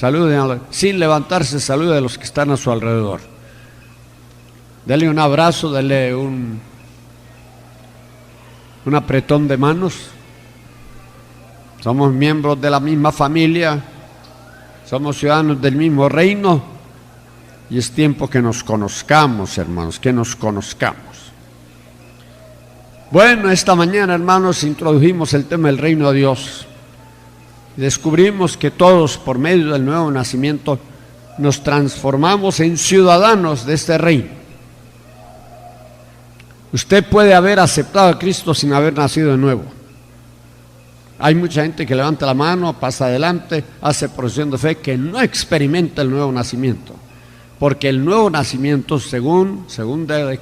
Salude, sin levantarse, salude a los que están a su alrededor. Dele un abrazo, dele un apretón de manos. Somos miembros de la misma familia, somos ciudadanos del mismo reino y es tiempo que nos conozcamos, hermanos, que nos conozcamos. Bueno, esta mañana, hermanos, introdujimos el tema del reino de Dios. Descubrimos que todos, por medio del nuevo nacimiento, nos transformamos en ciudadanos de este reino. Usted puede haber aceptado a Cristo sin haber nacido de nuevo. Hay mucha gente que levanta la mano, pasa adelante, hace profesión de fe, que no experimenta el nuevo nacimiento. Porque el nuevo nacimiento, según 2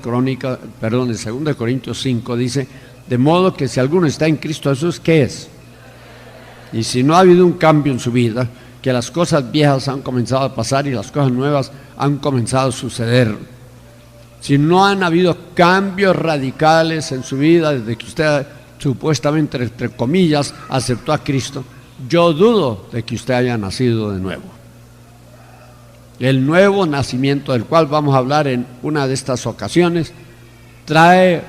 Corintios 5, dice, de modo que si alguno está en Cristo Jesús, ¿qué es? Y si no ha habido un cambio en su vida, que las cosas viejas han comenzado a pasar y las cosas nuevas han comenzado a suceder. Si no han habido cambios radicales en su vida desde que usted supuestamente, entre comillas, aceptó a Cristo, yo dudo de que usted haya nacido de nuevo. El nuevo nacimiento, del cual vamos a hablar en una de estas ocasiones, trae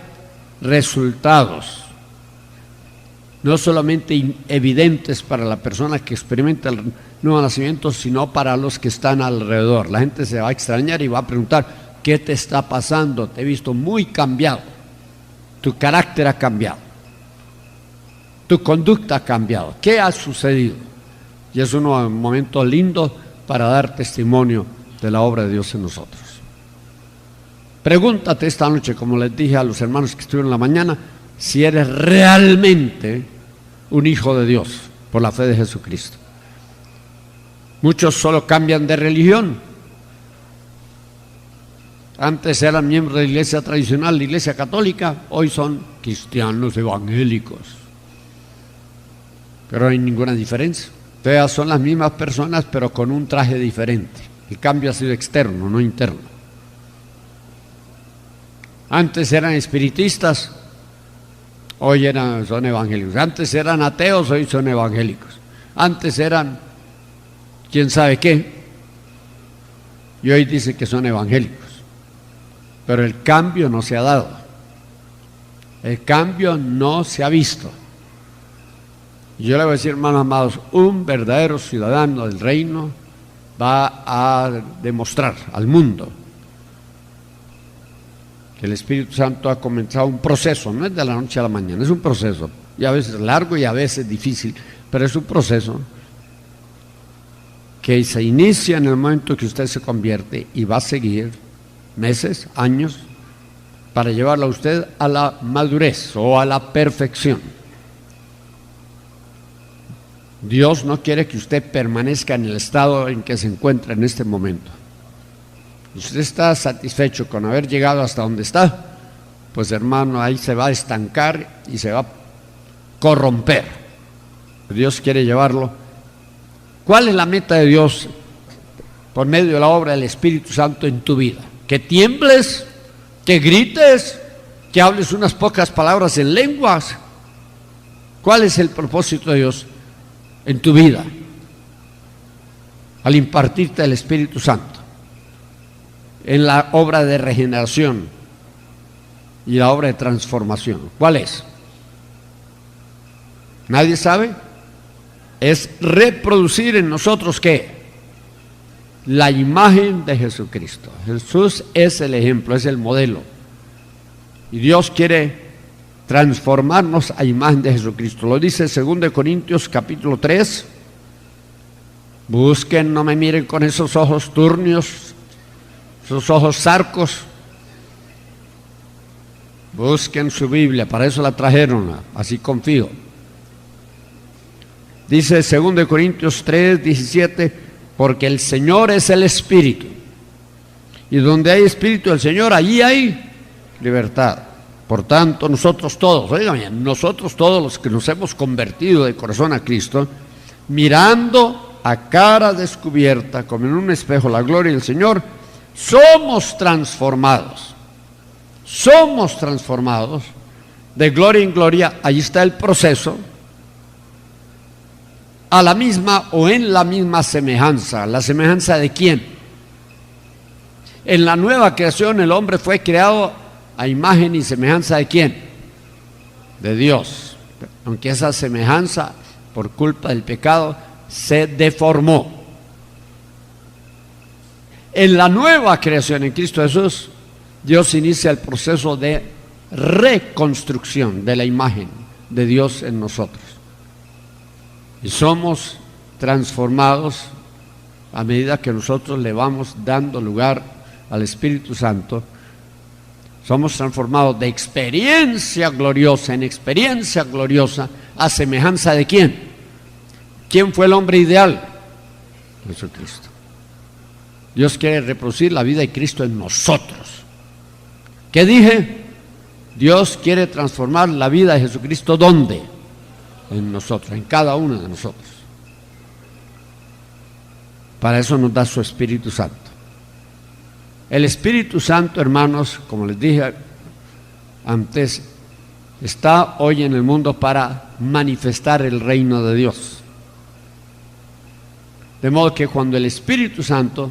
resultados, no solamente evidentes para la persona que experimenta el nuevo nacimiento, sino para los que están alrededor. La gente se va a extrañar y va a preguntar, ¿qué te está pasando? Te he visto muy cambiado, tu carácter ha cambiado, tu conducta ha cambiado, ¿qué ha sucedido? Y es un momento lindo para dar testimonio de la obra de Dios en nosotros. Pregúntate esta noche, como les dije a los hermanos que estuvieron en la mañana, si eres realmente un hijo de Dios por la fe de Jesucristo. Muchos solo cambian de religión. Antes eran miembros de la iglesia tradicional, la iglesia católica, hoy son cristianos evangélicos. Pero no hay ninguna diferencia. Todas son las mismas personas, pero con un traje diferente. El cambio ha sido externo, no interno. Antes eran espiritistas, hoy son evangélicos. Antes eran ateos, hoy son evangélicos. Antes eran quién sabe qué, y hoy dicen que son evangélicos. Pero el cambio no se ha dado. El cambio no se ha visto. Yo le voy a decir, hermanos amados, un verdadero ciudadano del reino va a demostrar al mundo que el Espíritu Santo ha comenzado un proceso, no es de la noche a la mañana, es un proceso, y a veces largo y a veces difícil, pero es un proceso que se inicia en el momento que usted se convierte y va a seguir meses, años, para llevarlo a usted a la madurez o a la perfección. Dios no quiere que usted permanezca en el estado en que se encuentra en este momento. Si usted está satisfecho con haber llegado hasta donde está, pues hermano, ahí se va a estancar y se va a corromper. Dios quiere llevarlo. ¿Cuál es la meta de Dios por medio de la obra del Espíritu Santo en tu vida? Que tiembles, que grites, que hables unas pocas palabras en lenguas. ¿Cuál es el propósito de Dios en tu vida al impartirte el Espíritu Santo en la obra de regeneración y la obra de transformación? ¿Cuál es? ¿Nadie sabe? Es reproducir en nosotros ¿qué? La imagen de Jesucristo. Jesús es el ejemplo, es el modelo, y Dios quiere transformarnos a imagen de Jesucristo. Lo dice 2 Corintios capítulo 3. Busquen, no me miren con esos ojos turnios, esos ojos zarcos. Busquen su Biblia, para eso la trajeron, así confío. Dice 2 Corintios 3, 17, porque el Señor es el Espíritu, y donde hay Espíritu del Señor, allí hay libertad. Por tanto, nosotros todos, oigan bien, nosotros todos los que nos hemos convertido de corazón a Cristo, mirando a cara descubierta, como en un espejo, la gloria del Señor, somos transformados de gloria en gloria. Ahí está el proceso, a la misma o en la misma semejanza. ¿La semejanza de quién? En la nueva creación el hombre fue creado a imagen y semejanza de quién? De Dios. Aunque esa semejanza, por culpa del pecado, se deformó. En la nueva creación en Cristo Jesús, Dios inicia el proceso de reconstrucción de la imagen de Dios en nosotros. Y somos transformados a medida que nosotros le vamos dando lugar al Espíritu Santo. Somos transformados de experiencia gloriosa en experiencia gloriosa, a semejanza de ¿quién? ¿Quién fue el hombre ideal? Jesucristo. Dios quiere reproducir la vida de Cristo en nosotros. ¿Qué dije? Dios quiere transformar la vida de Jesucristo, ¿dónde? En nosotros, en cada uno de nosotros. Para eso nos da su Espíritu Santo. El Espíritu Santo, hermanos, como les dije antes, está hoy en el mundo para manifestar el reino de Dios. De modo que cuando el Espíritu Santo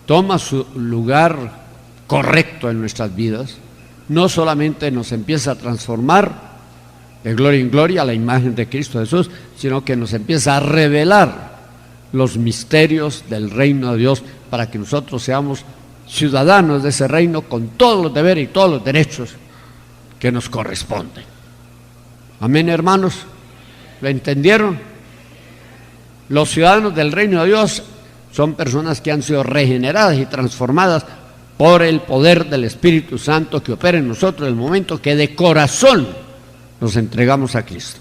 toma su lugar correcto en nuestras vidas, no solamente nos empieza a transformar de gloria en gloria a la imagen de Cristo Jesús, sino que nos empieza a revelar los misterios del reino de Dios para que nosotros seamos ciudadanos de ese reino con todos los deberes y todos los derechos que nos corresponden. Amén, hermanos. ¿Lo entendieron? Los ciudadanos del reino de Dios son personas que han sido regeneradas y transformadas por el poder del Espíritu Santo que opera en nosotros en el momento que de corazón nos entregamos a Cristo.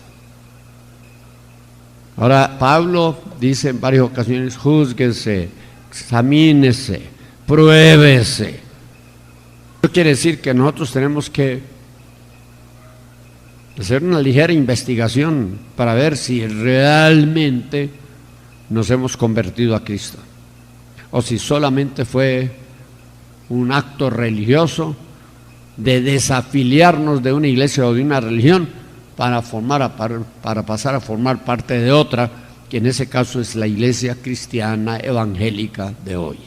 Ahora, Pablo dice en varias ocasiones: júzguese, examínese, pruébese. Eso quiere decir que nosotros tenemos que hacer una ligera investigación para ver si realmente nos hemos convertido a Cristo, o si solamente fue un acto religioso de desafiliarnos de una iglesia o de una religión para pasar a formar parte de otra, que en ese caso es la iglesia cristiana evangélica de hoy.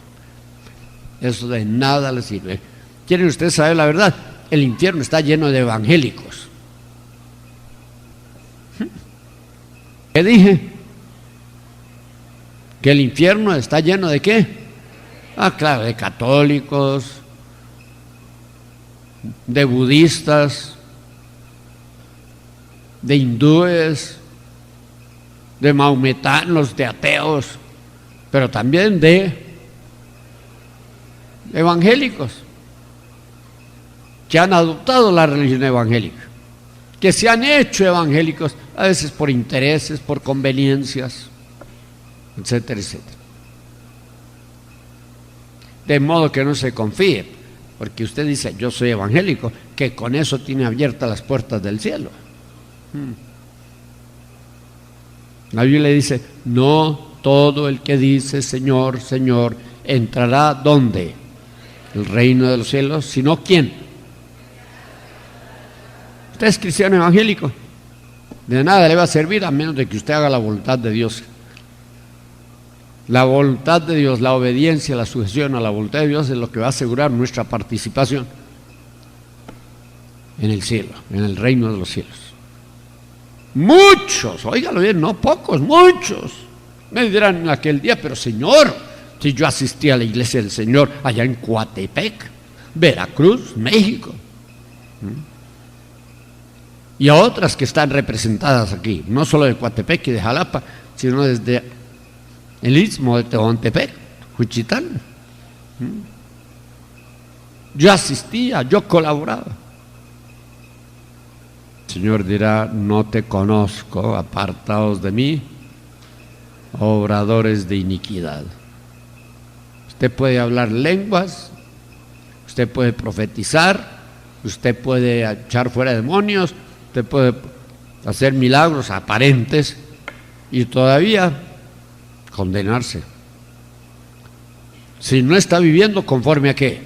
Eso de nada le sirve. ¿Quieren ustedes saber la verdad? El infierno está lleno de evangélicos. ¿Qué dije? ¿Que el infierno está lleno de qué? Ah, claro, de católicos, de budistas, de hindúes, de maometanos, de ateos, pero también de evangélicos que han adoptado la religión evangélica, que se han hecho evangélicos, a veces por intereses, por conveniencias, etcétera, etcétera. De modo que no se confíe, porque usted dice: yo soy evangélico, que con eso tiene abiertas las puertas del cielo. La Biblia dice: no todo el que dice Señor, Señor, entrará ¿dónde? El reino de los cielos, sino ¿quién? Usted es cristiano evangélico, de nada le va a servir a menos de que usted haga la voluntad de Dios. La voluntad de Dios, la obediencia, la sujeción a la voluntad de Dios es lo que va a asegurar nuestra participación en el cielo, en el reino de los cielos. Muchos, óigalo bien, no pocos, muchos me dirán en aquel día: pero Señor, si yo asistí a la iglesia del Señor allá en Coatepec, Veracruz, México, y a otras que están representadas aquí, no solo de Coatepec y de Jalapa, sino desde el istmo de Tehuantepec, Juchitán. Yo asistía, yo colaboraba. El Señor dirá: no te conozco, apartaos de mí, obradores de iniquidad. Usted puede hablar lenguas, usted puede profetizar, usted puede echar fuera demonios, usted puede hacer milagros aparentes y todavía condenarse, si no está viviendo conforme a ¿qué?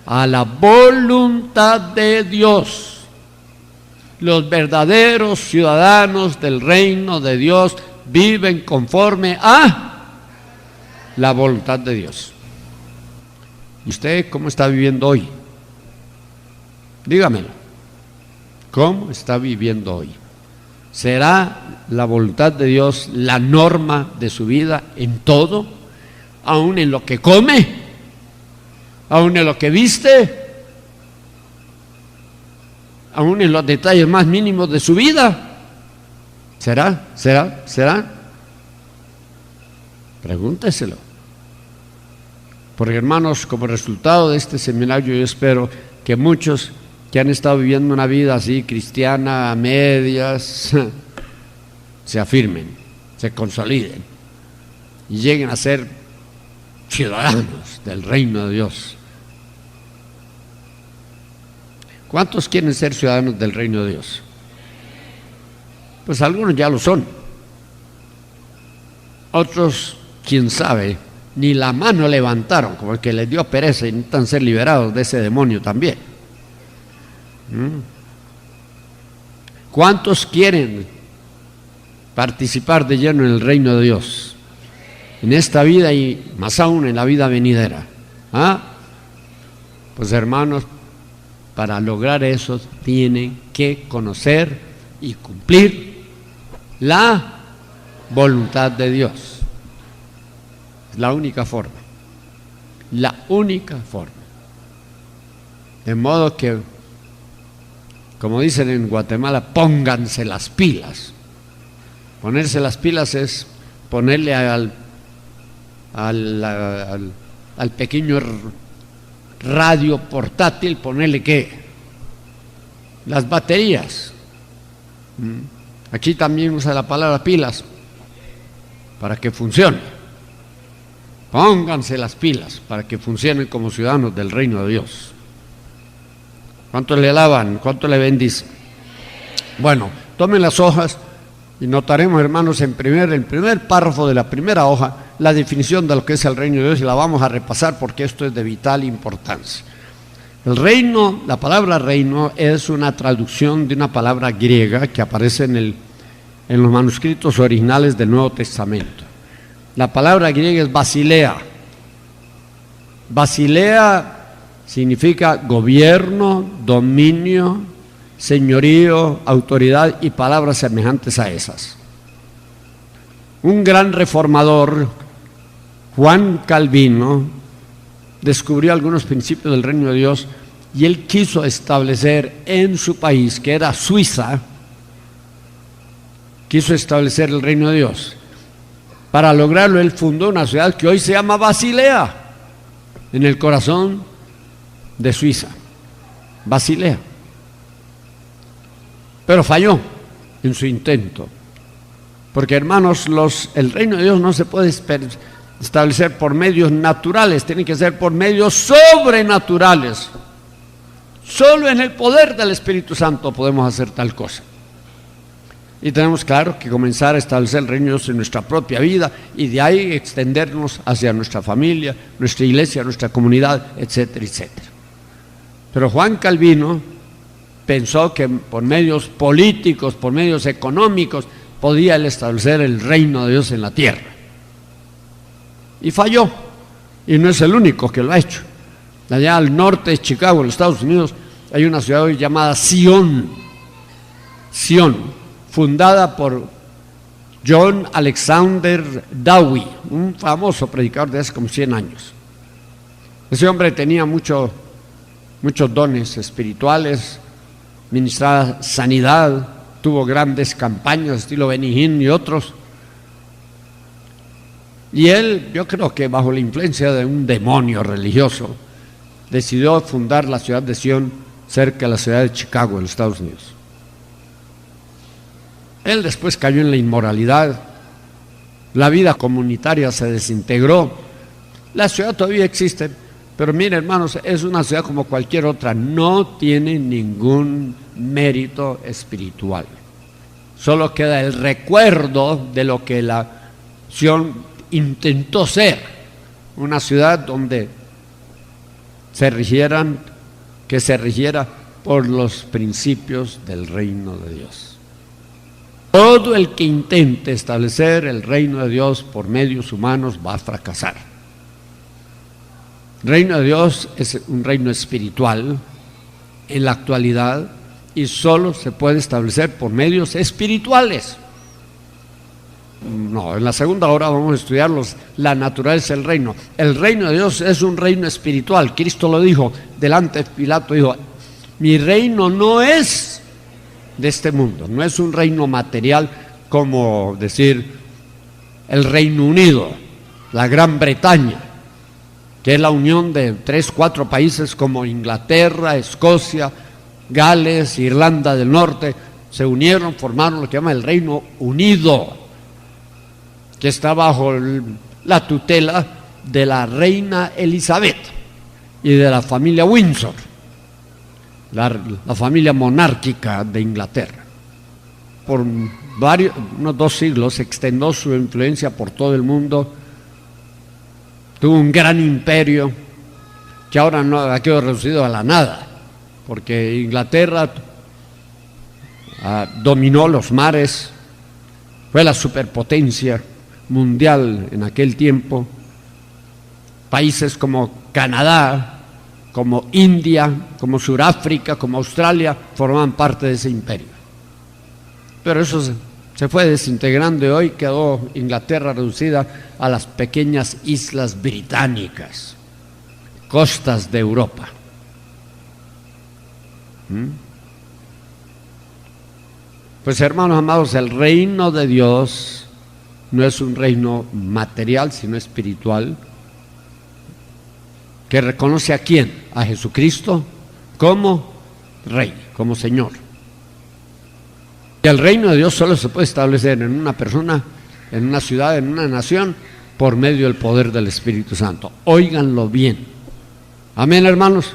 A la voluntad de Dios. Los verdaderos ciudadanos del reino de Dios viven conforme a la voluntad de Dios. ¿Y usted cómo está viviendo hoy? Dígamelo. ¿Cómo está viviendo hoy? ¿Será la voluntad de Dios la norma de su vida en todo? ¿Aún en lo que come? ¿Aún en lo que viste? ¿Aún en los detalles más mínimos de su vida? ¿Será? Pregúnteselo. Porque, hermanos, como resultado de este seminario, yo espero que muchos que han estado viviendo una vida así cristiana a medias se afirmen, se consoliden y lleguen a ser ciudadanos del reino de Dios. ¿Cuántos quieren ser ciudadanos del reino de Dios? Pues algunos ya lo son. Otros, quién sabe, ni la mano levantaron, como el que les dio pereza y necesitan ser liberados de ese demonio también. ¿Cuántos quieren participar de lleno en el reino de Dios? En esta vida y más aún en la vida venidera. Pues, hermanos, para lograr eso tienen que conocer y cumplir la voluntad de Dios. Es la única forma. La única forma. De modo que, como dicen en Guatemala, pónganse las pilas. Ponerse las pilas es ponerle al pequeño radio portátil, ponerle ¿qué? Las baterías. Aquí también usa la palabra pilas para que funcione. Pónganse las pilas para que funcionen como ciudadanos del reino de Dios. ¿Cuánto le alaban? ¿Cuánto le bendicen? Bueno, tomen las hojas y notaremos, hermanos, en el primer párrafo de la primera hoja, la definición de lo que es el reino de Dios, y la vamos a repasar porque esto es de vital importancia. El reino, la palabra reino es una traducción de una palabra griega que aparece en los manuscritos originales del Nuevo Testamento. La palabra griega es basilea. Basilea significa gobierno, dominio, señorío, autoridad y palabras semejantes a esas. Un gran reformador, Juan Calvino, descubrió algunos principios del reino de Dios y él quiso establecer en su país, que era Suiza, quiso establecer el reino de Dios. Para lograrlo, él fundó una ciudad que hoy se llama Basilea, en el corazón de Suiza. Basilea. Pero falló en su intento. Porque, hermanos, el reino de Dios no se puede establecer por medios naturales, tiene que ser por medios sobrenaturales. Solo en el poder del Espíritu Santo podemos hacer tal cosa. Y tenemos, claro, que comenzar a establecer el reino de Dios en nuestra propia vida y de ahí extendernos hacia nuestra familia, nuestra iglesia, nuestra comunidad, etcétera, etcétera. Pero Juan Calvino pensó que por medios políticos, por medios económicos, podía él establecer el reino de Dios en la tierra. Y falló. Y no es el único que lo ha hecho. Allá al norte de Chicago, en los Estados Unidos, hay una ciudad hoy llamada Sion, fundada por John Alexander Dowie, un famoso predicador de hace como 100 años. Ese hombre tenía muchos dones espirituales, ministraba sanidad, tuvo grandes campañas estilo Benny Hinn y otros. Y él, yo creo que bajo la influencia de un demonio religioso, decidió fundar la ciudad de Sion cerca de la ciudad de Chicago, en los Estados Unidos. Él después cayó en la inmoralidad, la vida comunitaria se desintegró, la ciudad todavía existe, pero miren, hermanos, es una ciudad como cualquier otra, no tiene ningún mérito espiritual. Solo queda el recuerdo de lo que la Sion intentó ser, una ciudad donde se rigiera por los principios del reino de Dios. Todo el que intente establecer el reino de Dios por medios humanos va a fracasar. El reino de Dios es un reino espiritual en la actualidad y solo se puede establecer por medios espirituales. No, en la segunda hora vamos a estudiar la naturaleza del reino. El reino de Dios es un reino espiritual. Cristo lo dijo delante de Pilato, dijo: mi reino no es de este mundo, no es un reino material como decir el Reino Unido, la Gran Bretaña, que es la unión de 3, 4 países como Inglaterra, Escocia, Gales, Irlanda del Norte, se unieron, formaron lo que llama el Reino Unido, que está bajo la tutela de la reina Elizabeth y de la familia Windsor, la familia monárquica de Inglaterra. Por unos 2 siglos extendió su influencia por todo el mundo, tuvo un gran imperio que ahora no ha quedado reducido a la nada, porque Inglaterra dominó los mares, fue la superpotencia mundial en aquel tiempo. Países como Canadá, como India, como Sudáfrica, como Australia forman parte de ese imperio. Pero eso se fue desintegrando y hoy quedó Inglaterra reducida a las pequeñas islas británicas, costas de Europa. Pues hermanos amados, el reino de Dios no es un reino material, sino espiritual, que reconoce ¿a quién? A Jesucristo como Rey, como Señor. Y el reino de Dios solo se puede establecer en una persona, en una ciudad, en una nación, por medio del poder del Espíritu Santo. Óiganlo bien. Amén, hermanos.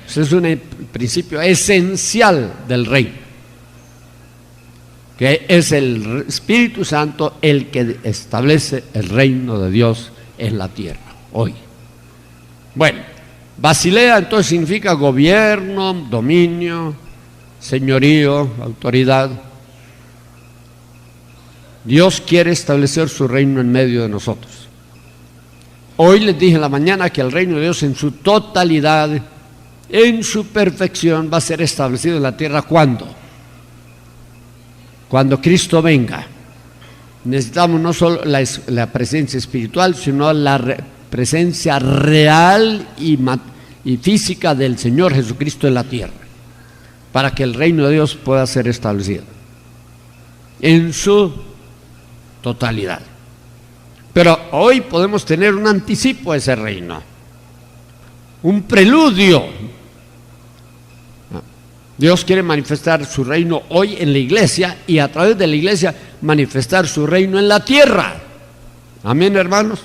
Ese es un principio esencial del reino, que es el Espíritu Santo el que establece el reino de Dios en la tierra, hoy. Bueno, Basilea entonces significa gobierno, dominio, señorío, autoridad. Dios quiere establecer su reino en medio de nosotros. Hoy les dije en la mañana que el reino de Dios en su totalidad, en su perfección, va a ser establecido en la tierra. ¿Cuándo? Cuando Cristo venga. Necesitamos no solo la presencia espiritual, sino la presencia real y física del Señor Jesucristo en la tierra, para que el reino de Dios pueda ser establecido en su totalidad. Pero hoy podemos tener un anticipo de ese reino, un preludio. Dios quiere manifestar su reino hoy en la iglesia y a través de la iglesia manifestar su reino en la tierra. Amén, hermanos.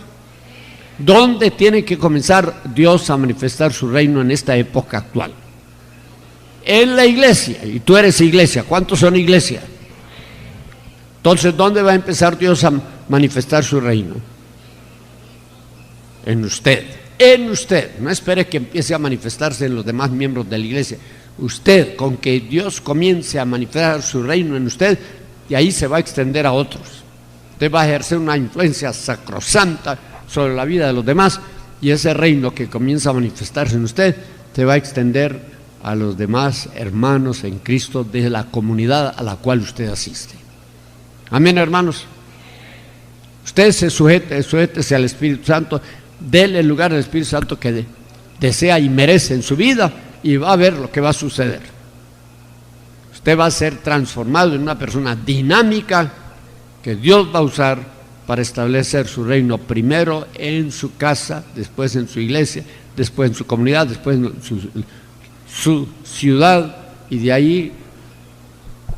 ¿Dónde tiene que comenzar Dios a manifestar su reino en esta época actual? En la iglesia. Y tú eres iglesia. ¿Cuántos son iglesia? Entonces, ¿dónde va a empezar Dios a manifestar su reino? En usted. En usted. No espere que empiece a manifestarse en los demás miembros de la iglesia. Usted, con que Dios comience a manifestar su reino en usted, y ahí se va a extender a otros. Usted va a ejercer una influencia sacrosanta sobre la vida de los demás, y ese reino que comienza a manifestarse en usted se va a extender a los demás hermanos en Cristo de la comunidad a la cual usted asiste. Amén, hermanos. Usted sujétese al Espíritu Santo, déle el lugar al Espíritu Santo que desea y merece en su vida, y va a ver lo que va a suceder. Usted va a ser transformado en una persona dinámica que Dios va a usar para establecer su reino, primero en su casa, después en su iglesia, después en su comunidad, después en su ciudad, y de ahí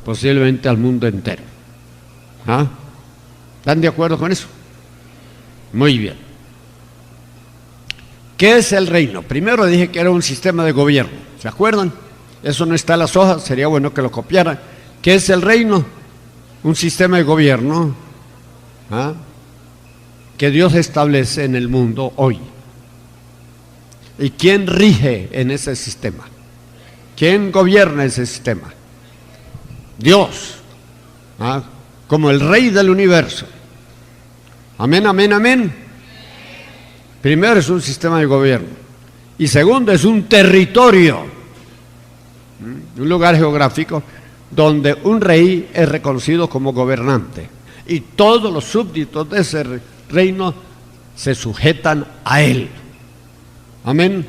posiblemente al mundo entero. ¿Ah? ¿Están de acuerdo con eso? Muy bien. ¿Qué es el reino? Primero dije que era un sistema de gobierno. ¿Se acuerdan? Eso no está en las hojas, sería bueno que lo copiaran. ¿Qué es el reino? Un sistema de gobierno que Dios establece en el mundo hoy. ¿Y quién rige en ese sistema? ¿Quién gobierna ese sistema? Dios. como el Rey del universo. Amén, amén, amén. Primero es un sistema de gobierno y segundo es un territorio, un lugar geográfico donde un rey es reconocido como gobernante y todos los súbditos de ese reino se sujetan a él. Amén.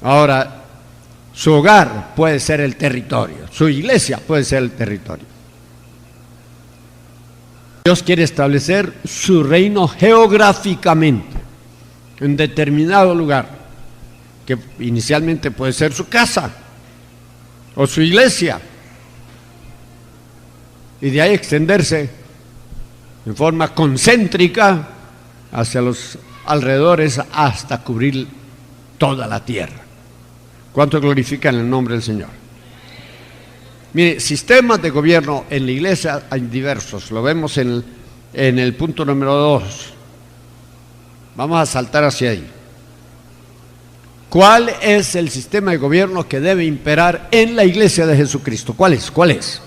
Ahora, su hogar puede ser el territorio, su iglesia puede ser el territorio. Dios quiere establecer su reino geográficamente en determinado lugar, que inicialmente puede ser su casa o su iglesia, y de ahí extenderse en forma concéntrica hacia los alrededores hasta cubrir toda la tierra. ¿Cuánto glorifican el nombre del Señor? Mire, sistemas de gobierno en la iglesia hay diversos, lo vemos en el punto número 2. Vamos a saltar hacia ahí. ¿Cuál es el sistema de gobierno que debe imperar en la iglesia de Jesucristo? ¿Cuál es? ¿Cuál es?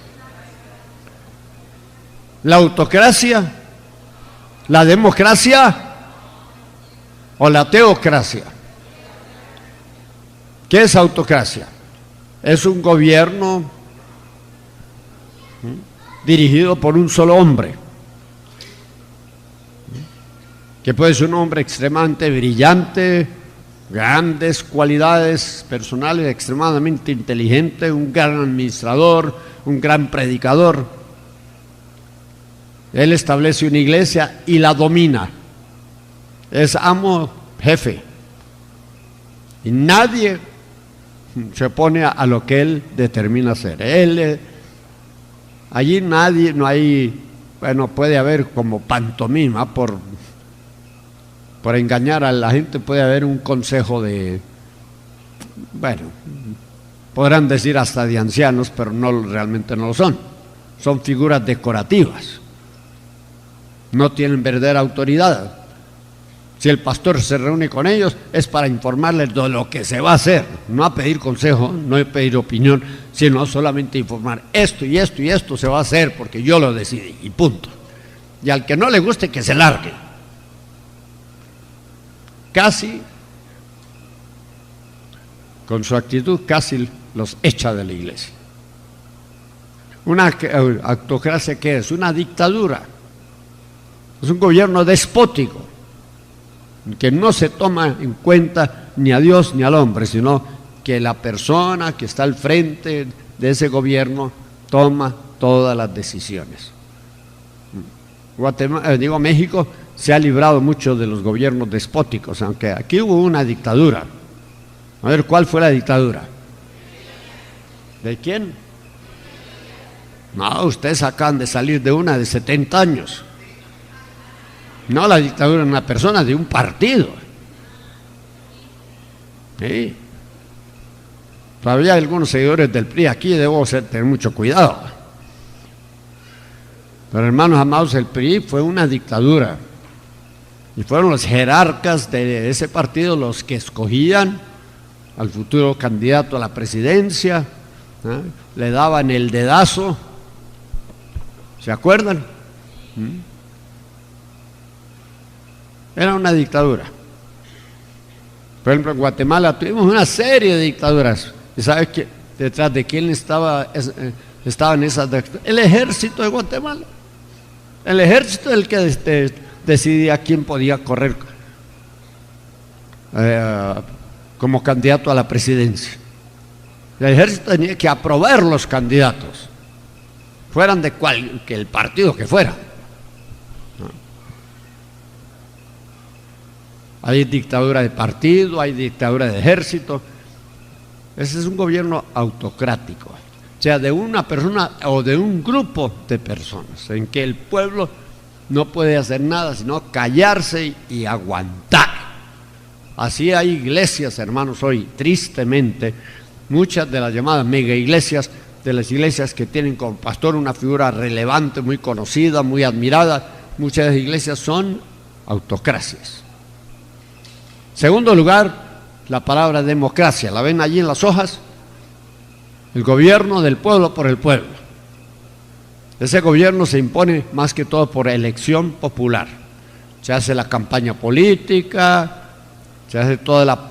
¿La autocracia? ¿La democracia? ¿O la teocracia? ¿Qué es autocracia? Es un gobierno dirigido por un solo hombre, que puede ser un hombre extremadamente brillante, grandes cualidades personales, extremadamente inteligente, un gran administrador, un gran predicador. Él establece una iglesia y la domina. Es amo, jefe. Y nadie se opone a lo que él determina hacer. Allí nadie, no hay, bueno, puede haber como pantomima por engañar a la gente, puede haber un consejo de, bueno, podrán decir hasta de ancianos, pero no, realmente no lo son. Son figuras decorativas. No tienen verdadera autoridad. Si el pastor se reúne con ellos es para informarles de lo que se va a hacer, no a pedir consejo, no a pedir opinión, sino solamente informar esto y esto y esto se va a hacer porque yo lo decidí y punto. Y al que no le guste que se largue. Casi, con su actitud, casi los echa de la iglesia. Una autocracia, ¿qué es? Una dictadura. Es un gobierno despótico, que no se toma en cuenta ni a Dios ni al hombre, sino que la persona que está al frente de ese gobierno toma todas las decisiones. México se ha librado mucho de los gobiernos despóticos, aunque aquí hubo una dictadura. A ver, ¿cuál fue la dictadura? ¿De quién? No, ustedes acaban de salir de una de 70 años. No, la dictadura de una persona, de un partido. ¿Sí? Todavía hay algunos seguidores del PRI aquí, debo tener mucho cuidado. Pero hermanos amados, el PRI fue una dictadura. Y fueron los jerarcas de ese partido los que escogían al futuro candidato a la presidencia, ¿eh? Le daban el dedazo. ¿Se acuerdan? Era una dictadura. Por ejemplo, en Guatemala tuvimos una serie de dictaduras. ¿Y sabes qué? Detrás de quién estaban esas dictaduras? El ejército de Guatemala. El ejército es el que decidía quién podía correr como candidato a la presidencia. El ejército tenía que aprobar los candidatos, fueran de el partido que fuera. Hay dictadura de partido, hay dictadura de ejército. Ese es un gobierno autocrático, o sea, de una persona o de un grupo de personas, en que el pueblo no puede hacer nada sino callarse y aguantar. Así hay iglesias, hermanos, hoy, tristemente, muchas de las llamadas mega iglesias, de las iglesias que tienen como pastor una figura relevante, muy conocida, muy admirada, muchas de las iglesias son autocracias. Segundo lugar, la palabra democracia, ¿la ven allí en las hojas? El gobierno del pueblo por el pueblo. Ese gobierno se impone más que todo por elección popular. Se hace la campaña política, se hace toda la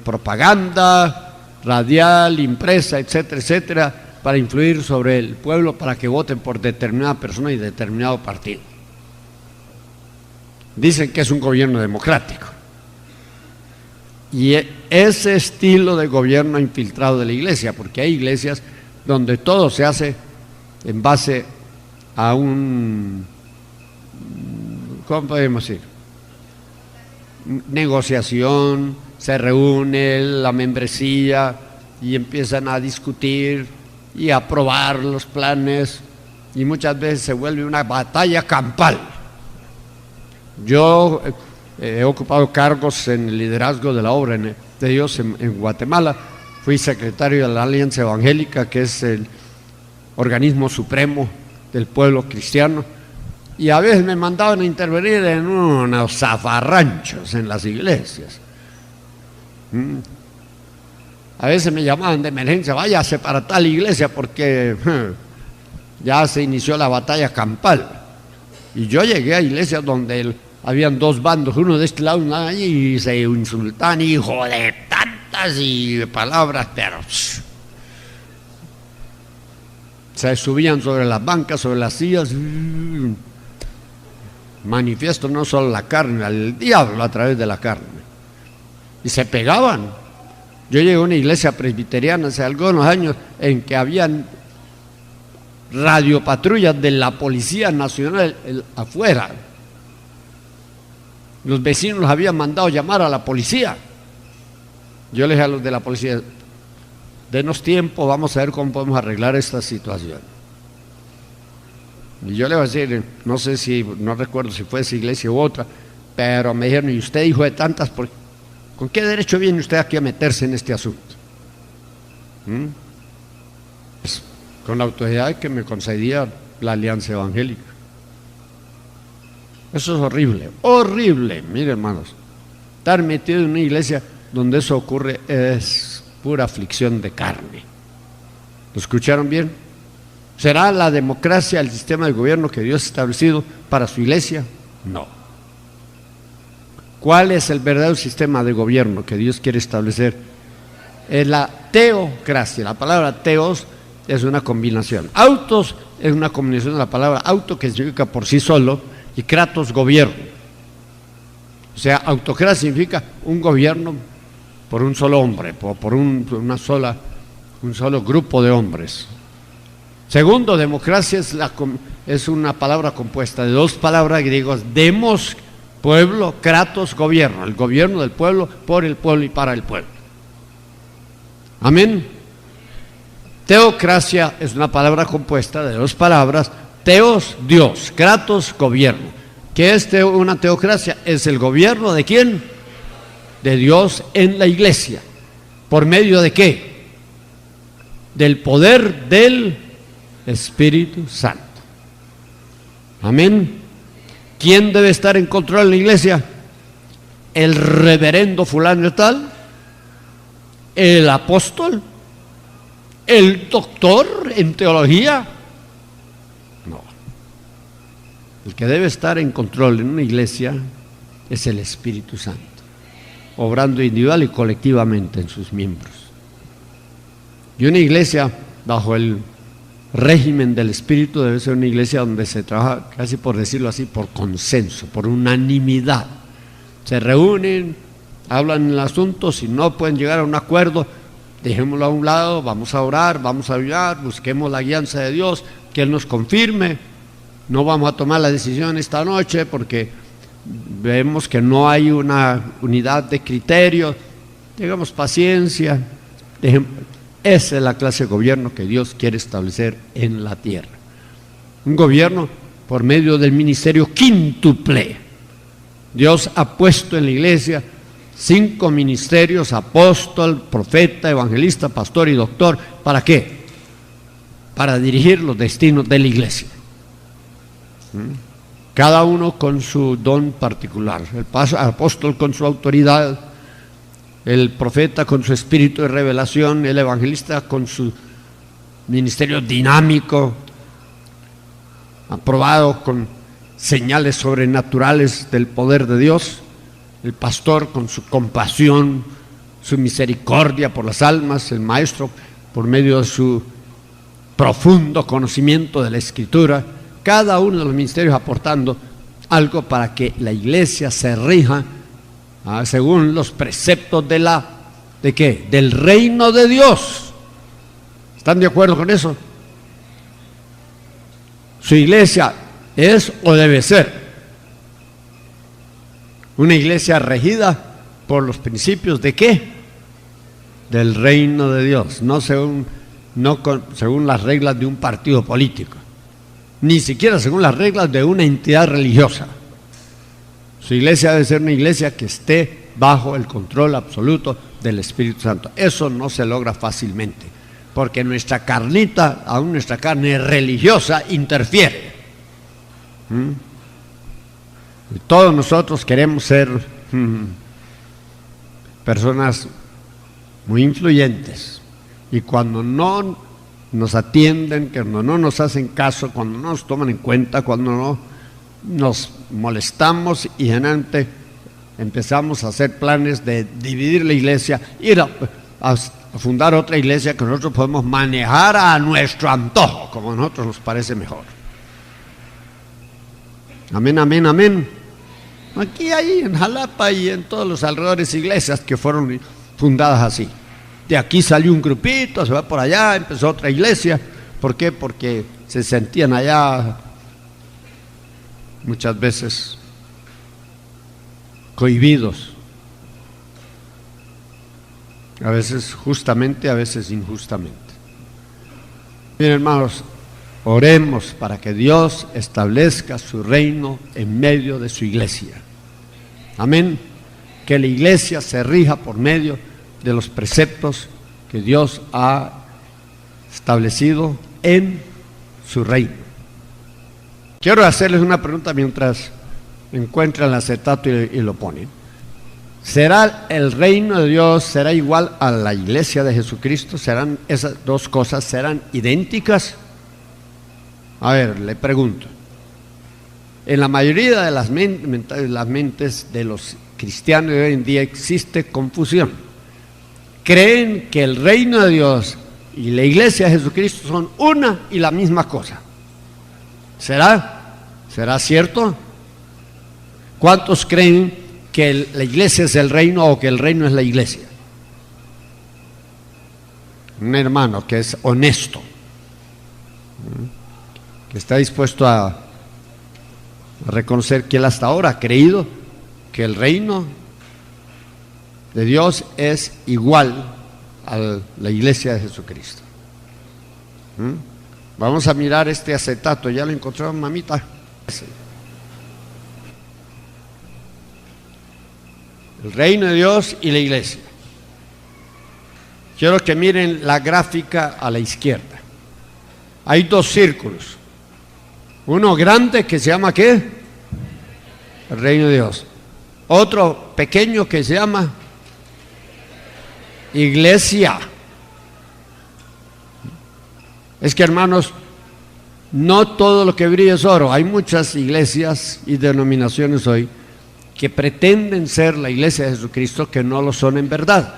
propaganda radial, impresa, etcétera, etcétera, para influir sobre el pueblo para que voten por determinada persona y determinado partido. Dicen que es un gobierno democrático. Y ese estilo de gobierno ha infiltrado de la iglesia, porque hay iglesias donde todo se hace en base a ¿cómo podemos decir? Negociación, se reúne la membresía y empiezan a discutir y a aprobar los planes, y muchas veces se vuelve una batalla campal. Yo he ocupado cargos en el liderazgo de la obra de Dios en Guatemala. Fui secretario de la Alianza Evangélica, que es el organismo supremo del pueblo cristiano, y a veces me mandaban a intervenir en unos zafarranchos en las iglesias. A veces me llamaban de emergencia: váyase para tal iglesia porque ya se inició la batalla campal. Y yo llegué a iglesias donde habían dos bandos, uno de este lado, uno de allí, y se insultaban, hijo de tantas y palabras, pero se subían sobre las bancas, sobre las sillas. Manifiesto no solo la carne, al diablo a través de la carne. Y se pegaban. Yo llegué a una iglesia presbiteriana hace algunos años en que habían radiopatrullas de la Policía Nacional afuera. Los vecinos los habían mandado llamar a la policía. Yo les dije a los de la policía: denos tiempo, vamos a ver cómo podemos arreglar esta situación. Y yo le voy a decir, no recuerdo si fue esa iglesia u otra, pero me dijeron: y usted, hijo de tantas, ¿con qué derecho viene usted aquí a meterse en este asunto? Pues, con la autoridad que me concedía la Alianza Evangélica. Eso es horrible, horrible. Miren, hermanos, estar metido en una iglesia donde eso ocurre es pura aflicción de carne. ¿Lo escucharon bien? ¿Será la democracia el sistema de gobierno que Dios ha establecido para su iglesia? No. ¿Cuál es el verdadero sistema de gobierno que Dios quiere establecer? Es la teocracia. La palabra teos es una combinación. Autos es una combinación de la palabra auto, que significa por sí solo, y kratos, gobierno. O sea, autocracia significa un gobierno por un solo hombre, por un solo grupo de hombres. Segundo, democracia es una palabra compuesta de dos palabras griegas: demos, pueblo; kratos, gobierno. El gobierno del pueblo, por el pueblo y para el pueblo. Amén. Teocracia es una palabra compuesta de dos palabras: teos, Dios; kratos, gobierno. ¿Qué es una teocracia? Es el gobierno ¿de quién? De Dios en la iglesia. ¿Por medio de qué? Del poder del Espíritu Santo. Amén. ¿Quién debe estar en control de la iglesia? ¿El reverendo fulano y tal? ¿El apóstol? ¿El doctor en teología? No. El que debe estar en control en una iglesia es el Espíritu Santo, obrando individual y colectivamente en sus miembros. Y una iglesia bajo el régimen del Espíritu debe ser una iglesia donde se trabaja, casi por decirlo así, por consenso, por unanimidad. Se reúnen, hablan el asunto, si no pueden llegar a un acuerdo, dejémoslo a un lado, vamos a orar, vamos a ayudar, busquemos la guianza de Dios, que Él nos confirme. No vamos a tomar la decisión esta noche porque vemos que no hay una unidad de criterios. Tengamos paciencia. Esa es la clase de gobierno que Dios quiere establecer en la tierra. Un gobierno por medio del ministerio quíntuple. Dios ha puesto en la iglesia 5 ministerios: apóstol, profeta, evangelista, pastor y doctor. ¿Para qué? Para dirigir los destinos de la iglesia. Cada uno con su don particular. El apóstol con su autoridad, el profeta con su espíritu de revelación, el evangelista con su ministerio dinámico, aprobado con señales sobrenaturales del poder de Dios, el pastor con su compasión, su misericordia por las almas, el maestro por medio de su profundo conocimiento de la Escritura, cada uno de los ministerios aportando algo para que la iglesia se rija según los preceptos ¿de qué? Del reino de Dios. ¿Están de acuerdo con eso? Su iglesia es o debe ser una iglesia regida por los principios ¿de qué? Del reino de Dios, no según las reglas de un partido político, ni siquiera según las reglas de una entidad religiosa. Su iglesia debe ser una iglesia que esté bajo el control absoluto del Espíritu Santo. Eso no se logra fácilmente, porque nuestra carnita, aún nuestra carne religiosa, interfiere. Y todos nosotros queremos ser personas muy influyentes, y cuando no nos atienden, cuando no nos hacen caso, cuando no nos toman en cuenta, cuando no nos molestamos y generalmente empezamos a hacer planes de dividir la iglesia, ir a fundar otra iglesia que nosotros podemos manejar a nuestro antojo, como a nosotros nos parece mejor. Amén, amén, amén. Aquí hay en Jalapa y en todos los alrededores iglesias que fueron fundadas así. De aquí salió un grupito, se va por allá, empezó otra iglesia. ¿Por qué? Porque se sentían allá muchas veces cohibidos, a veces justamente, a veces injustamente. Miren, hermanos, oremos para que Dios establezca su reino en medio de su iglesia. Amén. Que la iglesia se rija por medio de los preceptos que Dios ha establecido en su reino. Quiero hacerles una pregunta mientras encuentran el acetato y lo ponen. ¿Será el reino de Dios, será igual a la iglesia de Jesucristo? ¿Serán esas dos cosas, serán idénticas? A ver, le pregunto. En la mayoría de las mentes de los cristianos de hoy en día existe confusión. Creen que el reino de Dios y la iglesia de Jesucristo son una y la misma cosa. ¿Será cierto? ¿Cuántos creen que la iglesia es el reino o que el reino es la iglesia? Un hermano que es honesto, que está dispuesto a reconocer que él hasta ahora ha creído que el reino de Dios es igual a la iglesia de Jesucristo. Vamos a mirar este acetato, ¿ya lo encontró, mamita? El reino de Dios y la iglesia. Quiero que miren la gráfica a la izquierda. Hay dos círculos. Uno grande que se llama ¿qué? El reino de Dios. Otro pequeño que se llama iglesia. Es que, hermanos, no todo lo que brilla es oro. Hay muchas iglesias y denominaciones hoy que pretenden ser la iglesia de Jesucristo, que no lo son en verdad.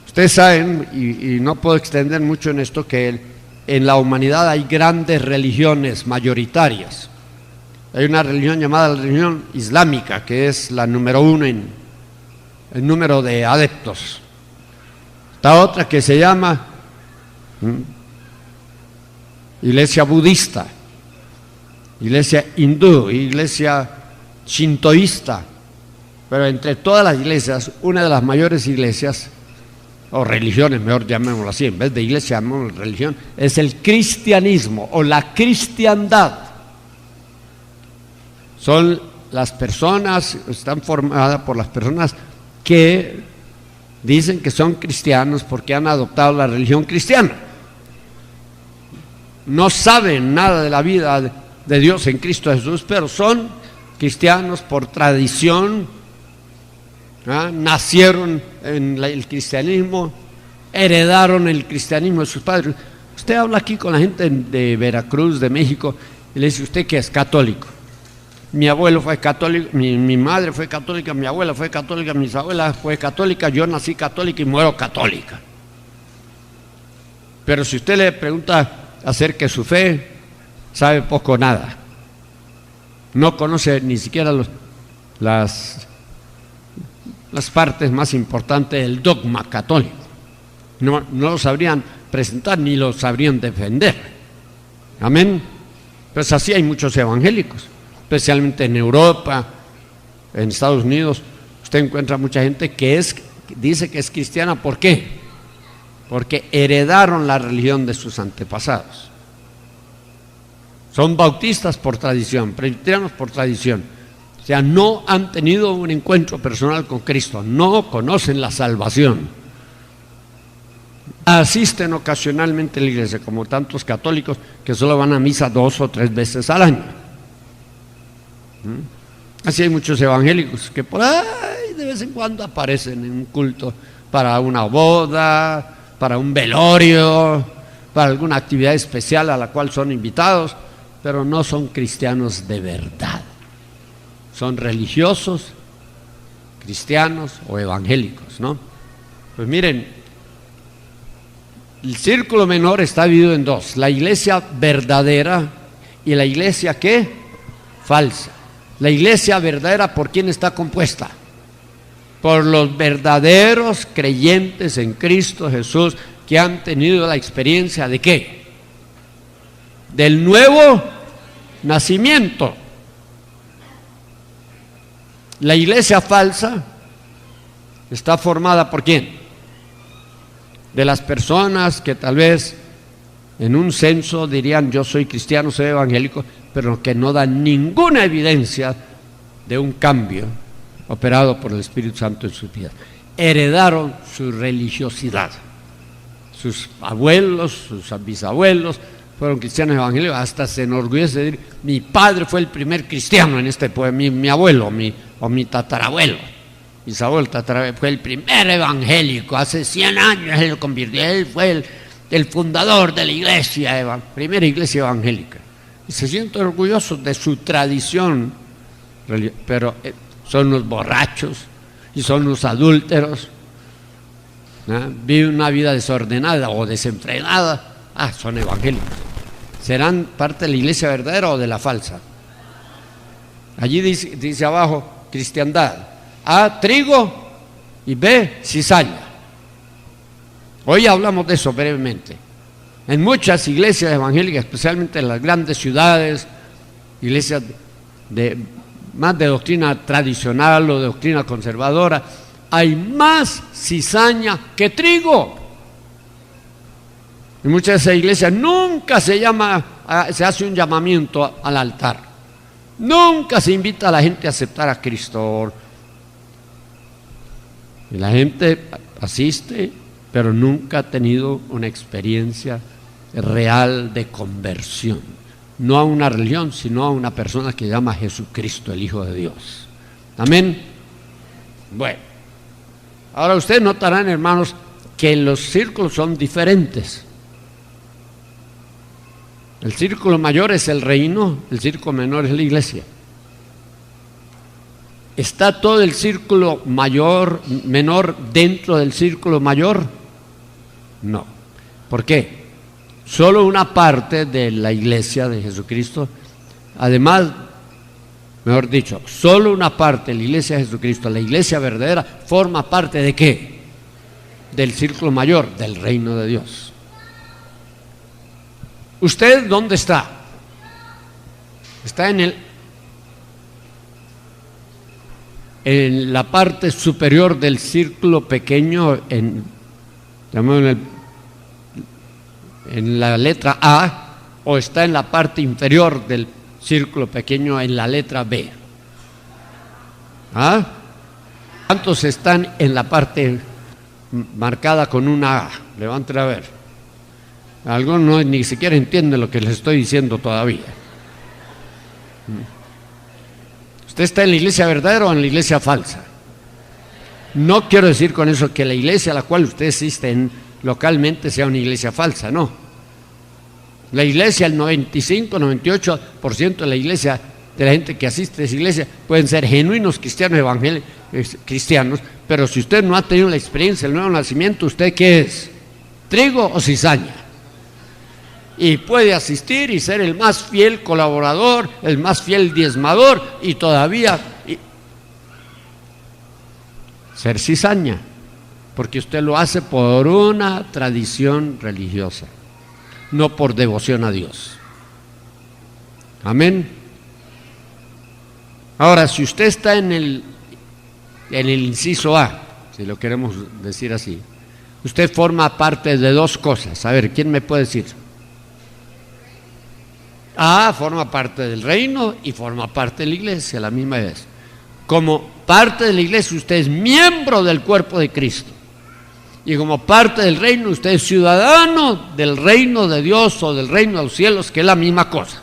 Ustedes saben, y no puedo extender mucho en esto, que en la humanidad hay grandes religiones mayoritarias. Hay una religión llamada la religión islámica, que es la número uno en el número de adeptos. Está otra que se llama iglesia budista, iglesia hindú, iglesia shintoísta. Pero entre todas las iglesias, una de las mayores iglesias, o religiones, mejor llamémoslo así, en vez de iglesia llamémoslo religión, es el cristianismo o la cristiandad. Son las personas, están formadas por las personas que dicen que son cristianos porque han adoptado la religión cristiana. No saben nada de la vida de Dios en Cristo Jesús, pero son cristianos por tradición. Nacieron en el cristianismo, heredaron el cristianismo de sus padres. Usted habla aquí con la gente de Veracruz, de México, y le dice: ¿usted qué es? Católico. Mi abuelo fue católico, mi madre fue católica, mi abuela fue católica, mis abuelas fue católica, yo nací católica y muero católica. Pero si usted le pregunta acerca de su fe, sabe poco o nada. No conoce ni siquiera las partes más importantes del dogma católico. No lo sabrían presentar ni lo sabrían defender. Amén. Pues así hay muchos evangélicos, especialmente en Europa, en Estados Unidos. Usted encuentra mucha gente que dice que es cristiana. ¿Por qué? Porque heredaron la religión de sus antepasados. Son bautistas por tradición, presbiterianos por tradición. O sea, no han tenido un encuentro personal con Cristo, no conocen la salvación. Asisten ocasionalmente a la iglesia, como tantos católicos que solo van a misa 2 o 3 veces al año. Así hay muchos evangélicos que por ahí de vez en cuando aparecen en un culto para una boda, para un velorio, para alguna actividad especial a la cual son invitados, pero no son cristianos de verdad. Son religiosos, cristianos o evangélicos, ¿no? Pues miren, el círculo menor está dividido en dos: la iglesia verdadera y la iglesia ¿qué? Falsa. La iglesia verdadera, ¿por quién está compuesta? Por los verdaderos creyentes en Cristo Jesús, que han tenido la experiencia ¿de qué? Del nuevo nacimiento. La iglesia falsa está formada ¿por quién? De las personas que tal vez en un censo dirían: yo soy cristiano, soy evangélico, pero que no dan ninguna evidencia de un cambio operado por el Espíritu Santo en sus vidas. Heredaron su religiosidad. Sus abuelos, sus bisabuelos fueron cristianos evangélicos, hasta se enorgullece de decir: mi padre fue el primer cristiano en este pueblo, mi abuelo o mi tatarabuelo. Bisabuelo, tatarabuelo, fue el primer evangélico, hace 100 años él lo convirtió, él fue el fundador de la iglesia, primera iglesia evangélica. Y se sienten orgullosos de su tradición, pero son unos borrachos y son unos adúlteros, ¿no? Viven una vida desordenada o desenfrenada. Son evangélicos. ¿Serán parte de la iglesia verdadera o de la falsa? Allí dice abajo: cristiandad. A, trigo, y B, cizaña. Hoy hablamos de eso brevemente. En muchas iglesias evangélicas, especialmente en las grandes ciudades, iglesias más de doctrina tradicional o de doctrina conservadora, hay más cizaña que trigo. En muchas de esas iglesias nunca se hace un llamamiento al altar, nunca se invita a la gente a aceptar a Cristo. Y la gente asiste, pero nunca ha tenido una experiencia real de conversión. No a una religión, sino a una persona que se llama Jesucristo, el Hijo de Dios. Amén. Bueno, ahora ustedes notarán, hermanos, que los círculos son diferentes. El círculo mayor es el reino, el círculo menor es la iglesia. ¿Está todo el círculo menor dentro del círculo mayor? No. ¿Por qué? Solo una parte de la iglesia de Jesucristo, además, mejor dicho, solo una parte de la iglesia de Jesucristo, la iglesia verdadera, forma parte ¿de qué? Del círculo mayor, del reino de Dios. ¿Usted dónde está? Está en la parte superior del círculo pequeño, en la letra A, o está en la parte inferior del círculo pequeño, en la letra B. ¿Cuántos están en la parte marcada con una A? Levanten a ver. Algunos ni siquiera entienden lo que les estoy diciendo todavía. ¿Usted está en la iglesia verdadera o en la iglesia falsa? No quiero decir con eso que la iglesia a la cual usted asiste localmente sea una iglesia falsa, no. La iglesia, el 95, 98% de la iglesia, de la gente que asiste a esa iglesia, pueden ser genuinos cristianos evangélicos, cristianos, pero si usted no ha tenido la experiencia del nuevo nacimiento, ¿usted qué es? ¿Trigo o cizaña? Y puede asistir y ser el más fiel colaborador, el más fiel diezmador y todavía ser cizaña, porque usted lo hace por una tradición religiosa, no por devoción a Dios. Amén. Ahora, si usted está en el inciso A, si lo queremos decir así, usted forma parte de dos cosas. A ver, ¿quién me puede decir? Forma parte del reino y forma parte de la iglesia a la misma vez. Como parte de la iglesia, usted es miembro del cuerpo de Cristo. Y como parte del reino, usted es ciudadano del reino de Dios o del reino de los cielos, que es la misma cosa.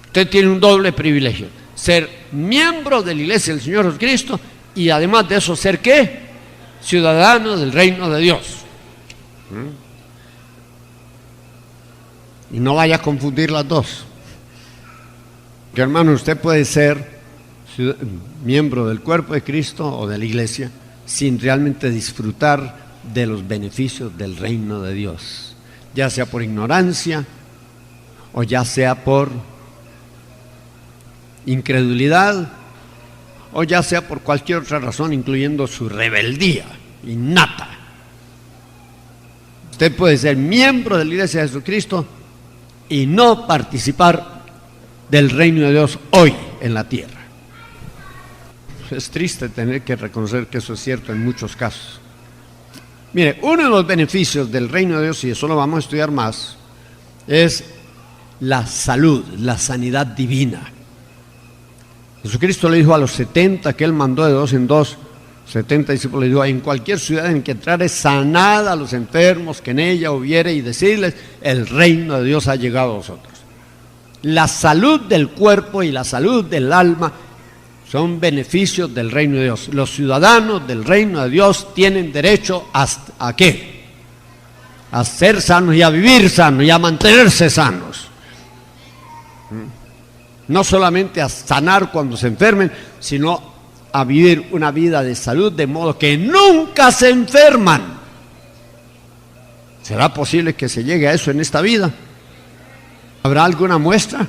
Usted tiene un doble privilegio: ser miembro de la iglesia del Señor Jesucristo y además de eso, ser ¿qué? Ciudadano del reino de Dios. Y no vaya a confundir las dos. Que hermano, usted puede ser miembro del cuerpo de Cristo o de la iglesia sin realmente disfrutar de los beneficios del reino de Dios, ya sea por ignorancia o ya sea por incredulidad o ya sea por cualquier otra razón, incluyendo su rebeldía innata. Usted puede ser miembro de la iglesia de Jesucristo y no participar del reino de Dios hoy en la tierra. Es triste tener que reconocer que eso es cierto en muchos casos. Mire, uno de los beneficios del reino de Dios, y eso lo vamos a estudiar más, es la salud, la sanidad divina. Jesucristo le dijo a los 70 que Él mandó de 2 en 2, 70 discípulos, le dijo: en cualquier ciudad en que entrare, sanad a los enfermos que en ella hubiere, y decirles: el reino de Dios ha llegado a vosotros. La salud del cuerpo y la salud del alma son beneficios del reino de Dios. Los ciudadanos del reino de Dios tienen derecho ¿a qué? A ser sanos y a vivir sanos y a mantenerse sanos. No solamente a sanar cuando se enfermen, sino a vivir una vida de salud de modo que nunca se enferman. ¿Será posible que se llegue a eso en esta vida? ¿Habrá alguna muestra?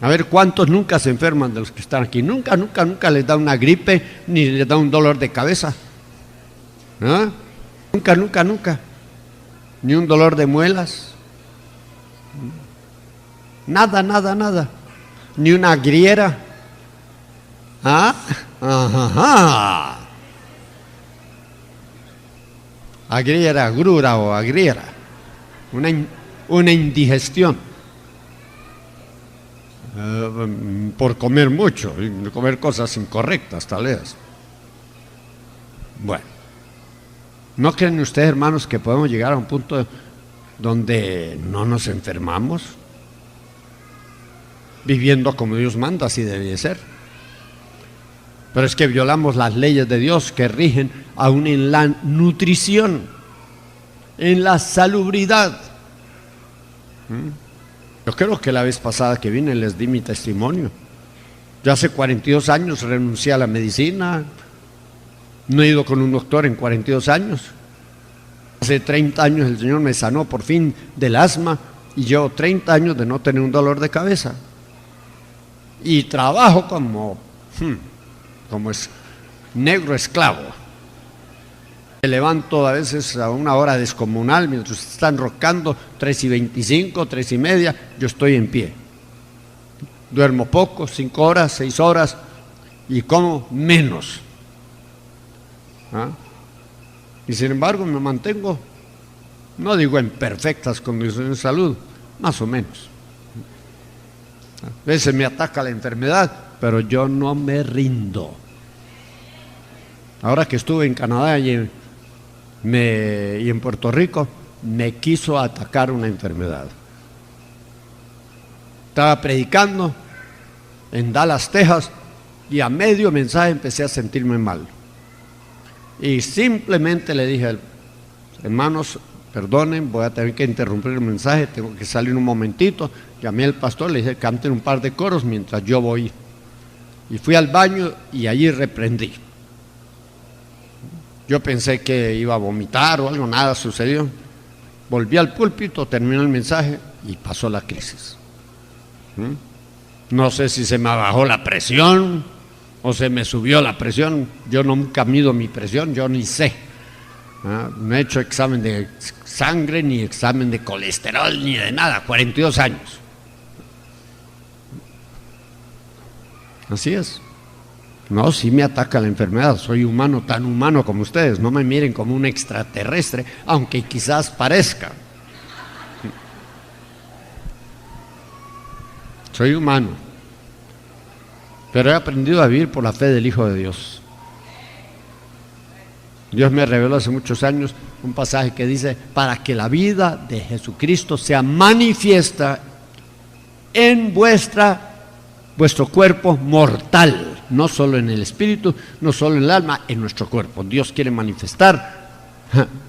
A ver, ¿cuántos nunca se enferman de los que están aquí? Nunca les da una gripe, ni les da un dolor de cabeza. ¿Ah? Nunca. Ni un dolor de muelas. Nada. Ni una agriera. Agriera, agrura o agriera. Una indigestión. Por comer mucho, comer cosas incorrectas, tal vez. Bueno, ¿no creen ustedes, hermanos, que podemos llegar a un punto donde no nos enfermamos? Viviendo como Dios manda, así debe de ser. Pero es que violamos las leyes de Dios que rigen aún en la nutrición, en la salubridad. Yo creo que la vez pasada que vine les di mi testimonio. Yo hace 42 años renuncié a la medicina. No he ido con un doctor en 42 años. Hace 30 años el Señor me sanó por fin del asma y llevo 30 años de no tener un dolor de cabeza. Y trabajo como es negro esclavo. Me levanto a veces a una hora descomunal, mientras están roscando 3:25, 3:30, yo estoy en pie. Duermo poco, 5 horas, 6 horas, y como menos. Y sin embargo me mantengo, no digo en perfectas condiciones de salud, más o menos. A veces me ataca la enfermedad, pero yo no me rindo. Ahora que estuve en Canadá y en Puerto Rico, me quiso atacar una enfermedad. Estaba predicando en Dallas, Texas, y a medio mensaje empecé a sentirme mal. Y simplemente le dije: hermanos, perdonen, voy a tener que interrumpir el mensaje, tengo que salir un momentito. Llamé al pastor, le dije, canten un par de coros mientras yo voy. Y fui al baño y allí reprendí. Yo pensé que iba a vomitar o algo, nada sucedió. Volví al púlpito, terminó el mensaje y pasó la crisis. No sé si se me bajó la presión o se me subió la presión. Yo nunca mido mi presión, yo ni sé. No he hecho examen de sangre, ni examen de colesterol, ni de nada, 42 años. Así es. No, sí me ataca la enfermedad, soy humano, tan humano como ustedes, no me miren como un extraterrestre, aunque quizás parezca. Soy humano, pero he aprendido a vivir por la fe del Hijo de Dios. Dios me reveló hace muchos años un pasaje que dice, para que la vida de Jesucristo sea manifiesta en vuestro cuerpo mortal, no solo en el espíritu, no solo en el alma, en nuestro cuerpo. Dios quiere manifestar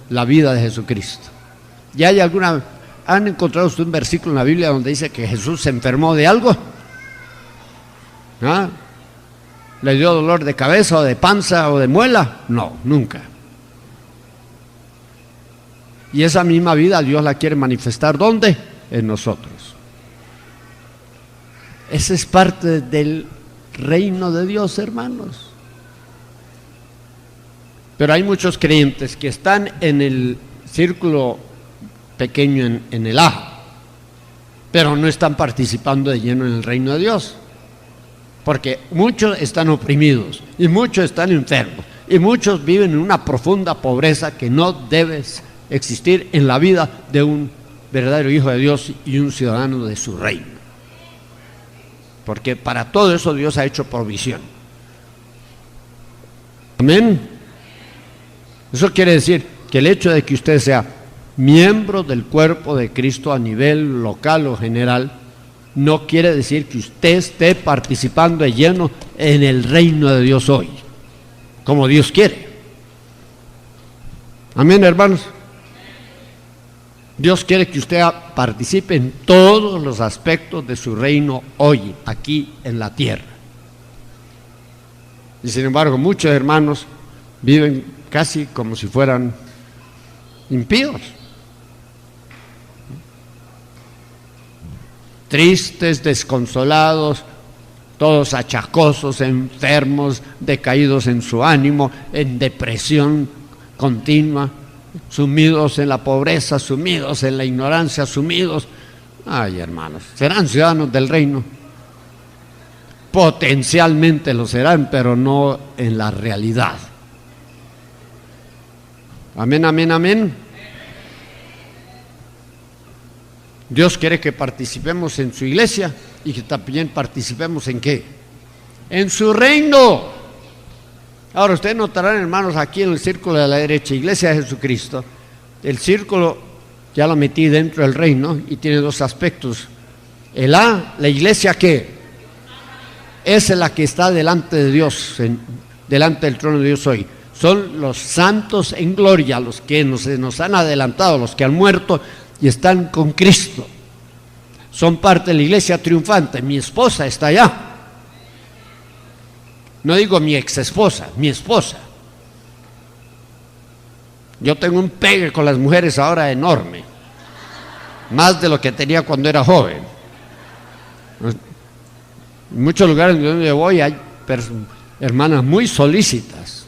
la vida de Jesucristo. ¿Y hay han encontrado usted un versículo en la Biblia donde dice que Jesús se enfermó de algo? ¿Le dio dolor de cabeza o de panza o de muela? No, nunca. Y esa misma vida Dios la quiere manifestar, ¿dónde? En nosotros. Esa es parte del reino de Dios, hermanos. Pero hay muchos creyentes que están en el círculo pequeño, en el ajo, pero no están participando de lleno en el reino de Dios. Porque muchos están oprimidos y muchos están enfermos y muchos viven en una profunda pobreza que no debe existir en la vida de un verdadero hijo de Dios y un ciudadano de su reino. Porque para todo eso Dios ha hecho provisión. Amén. Eso quiere decir que el hecho de que usted sea miembro del cuerpo de Cristo a nivel local o general no quiere decir que usted esté participando de lleno en el reino de Dios hoy, como Dios quiere. Amén, hermanos. Dios quiere que usted participe en todos los aspectos de su reino hoy, aquí en la tierra. Y sin embargo, muchos hermanos viven casi como si fueran impíos. Tristes, desconsolados, todos achacosos, enfermos, decaídos en su ánimo, en depresión continua, sumidos en la pobreza, sumidos en la ignorancia, sumidos. Ay, hermanos, serán ciudadanos del reino. Potencialmente lo serán, pero no en la realidad. Amén, amén, amén. Dios quiere que participemos en su iglesia y que también participemos ¿en qué? En su reino. Ahora ustedes notarán, hermanos, aquí en el círculo de la derecha, Iglesia de Jesucristo, el círculo ya lo metí dentro del reino y tiene dos aspectos. El A, la iglesia ¿qué? Esa es la que está delante de Dios, delante del trono de Dios hoy. Son los santos en gloria, los que nos han adelantado, los que han muerto y están con Cristo. Son parte de la iglesia triunfante. Mi esposa está allá. No digo mi ex esposa, mi esposa. Yo tengo un pegue con las mujeres ahora enorme, más de lo que tenía cuando era joven. En muchos lugares donde voy hay hermanas muy solícitas.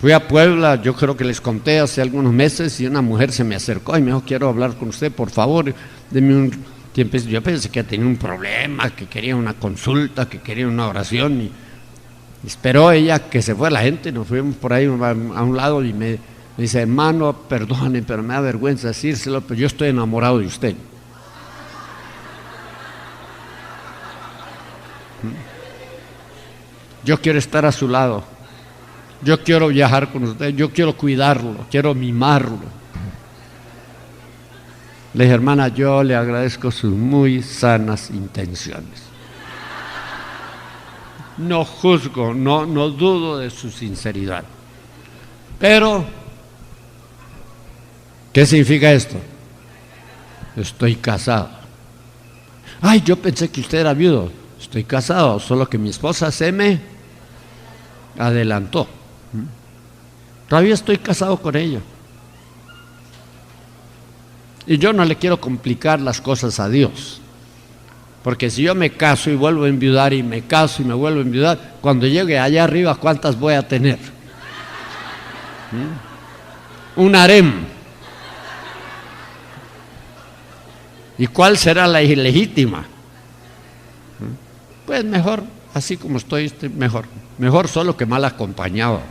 Fui a Puebla, yo creo que les conté hace algunos meses, y una mujer se me acercó y me dijo: quiero hablar con usted, por favor, deme un tiempo. Yo pensé que tenía un problema, que quería una consulta, que quería una oración, y esperó ella que se fuera la gente. Nos fuimos por ahí a un lado y me dice: hermano, perdone, pero me da vergüenza decírselo, pero yo estoy enamorado de usted. Yo quiero estar a su lado. Yo quiero viajar con usted, yo quiero cuidarlo, quiero mimarlo. Le dije: hermana, yo le agradezco sus muy sanas intenciones. No juzgo, no dudo de su sinceridad. Pero ¿Qué significa esto? Estoy casado. Ay, yo pensé que usted era viudo. Estoy casado, solo que mi esposa se me adelantó. Todavía estoy casado con ella. Y yo no le quiero complicar las cosas a Dios. Porque si yo me caso y vuelvo a enviudar y me caso y me vuelvo a enviudar, cuando llegue allá arriba, ¿cuántas voy a tener? Un harem. ¿Y cuál será la ilegítima? Pues mejor, así como estoy mejor. Mejor solo que mal acompañado.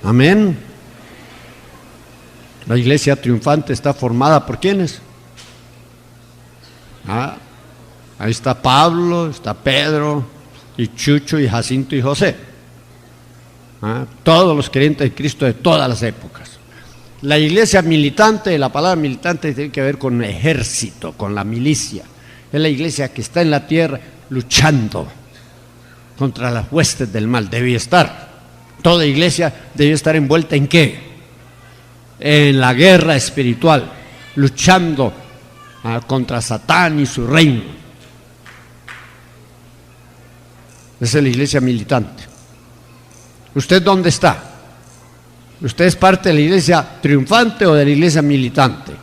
Amén. La iglesia triunfante está formada por ¿quiénes? Ahí está Pablo, está Pedro, y Chucho, y Jacinto, y José. Todos los creyentes de Cristo de todas las épocas. La iglesia militante, la palabra militante tiene que ver con ejército, con la milicia. Es la iglesia que está en la tierra luchando contra las huestes del mal. Debe estar. Toda iglesia debe estar envuelta ¿en qué? En la guerra espiritual, luchando contra Satán y su reino. Esa es la iglesia militante. ¿Usted dónde está? ¿Usted es parte de la iglesia triunfante o de la iglesia militante?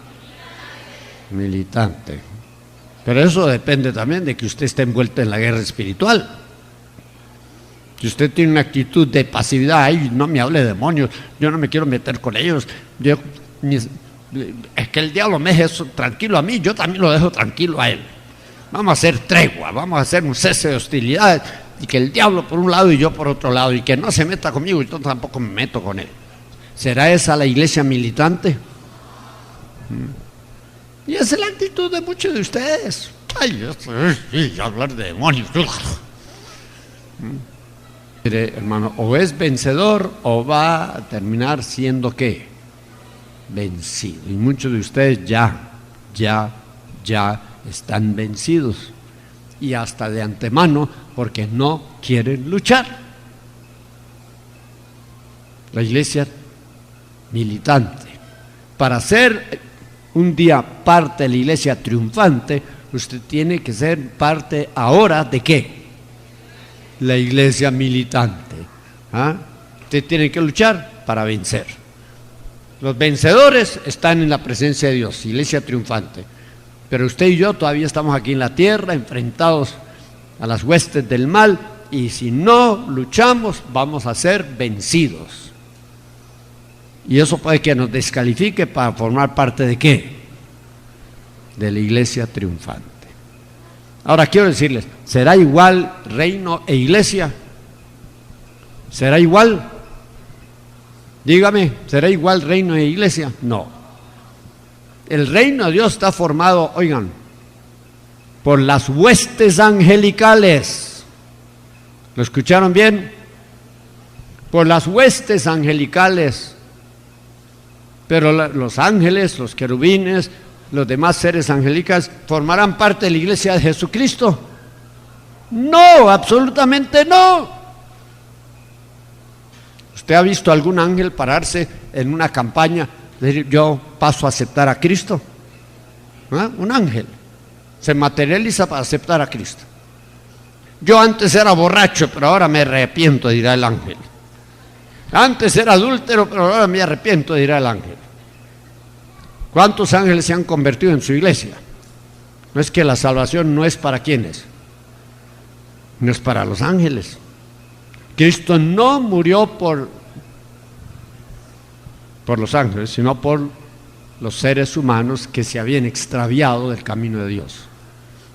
Militante. Pero eso depende también de que usted esté envuelto en la guerra espiritual. Si usted tiene una actitud de pasividad, ay, no me hable de demonios, yo no me quiero meter con ellos, es que el diablo me deje tranquilo a mí, yo también lo dejo tranquilo a él. Vamos a hacer tregua, vamos a hacer un cese de hostilidades, y que el diablo por un lado y yo por otro lado, y que no se meta conmigo y yo tampoco me meto con él. ¿Será esa la iglesia militante? Y esa es la actitud de muchos de ustedes. Ay, hablar de demonios. Mire, hermano, o es vencedor o va a terminar siendo ¿qué? Vencido. Y muchos de ustedes ya están vencidos. Y hasta de antemano porque no quieren luchar. La iglesia militante. Para ser un día parte de la iglesia triunfante, usted tiene que ser parte ahora ¿de qué? La iglesia militante. Usted tiene que luchar para vencer. Los vencedores están en la presencia de Dios, iglesia triunfante. Pero usted y yo todavía estamos aquí en la tierra, enfrentados a las huestes del mal, y si no luchamos, vamos a ser vencidos. Y eso puede que nos descalifique para formar parte ¿de qué? De la iglesia triunfante. Ahora quiero decirles, ¿será igual reino e iglesia? ¿Será igual? Dígame, ¿será igual reino e iglesia? No. El reino de Dios está formado, oigan, por las huestes angelicales. ¿Lo escucharon bien? Por las huestes angelicales. Pero los ángeles, los querubines, los demás seres angelicales, ¿formarán parte de la iglesia de Jesucristo? No, absolutamente no. ¿Usted ha visto algún ángel pararse en una campaña y decir, yo paso a aceptar a Cristo? Un ángel se materializa para aceptar a Cristo. Yo antes era borracho, pero ahora me arrepiento, dirá el ángel. Antes era adúltero, pero ahora me arrepiento, dirá el ángel. ¿Cuántos ángeles se han convertido en su iglesia? No es que la salvación no es para quienes, no es para los ángeles. Cristo no murió por los ángeles, sino por los seres humanos que se habían extraviado del camino de Dios.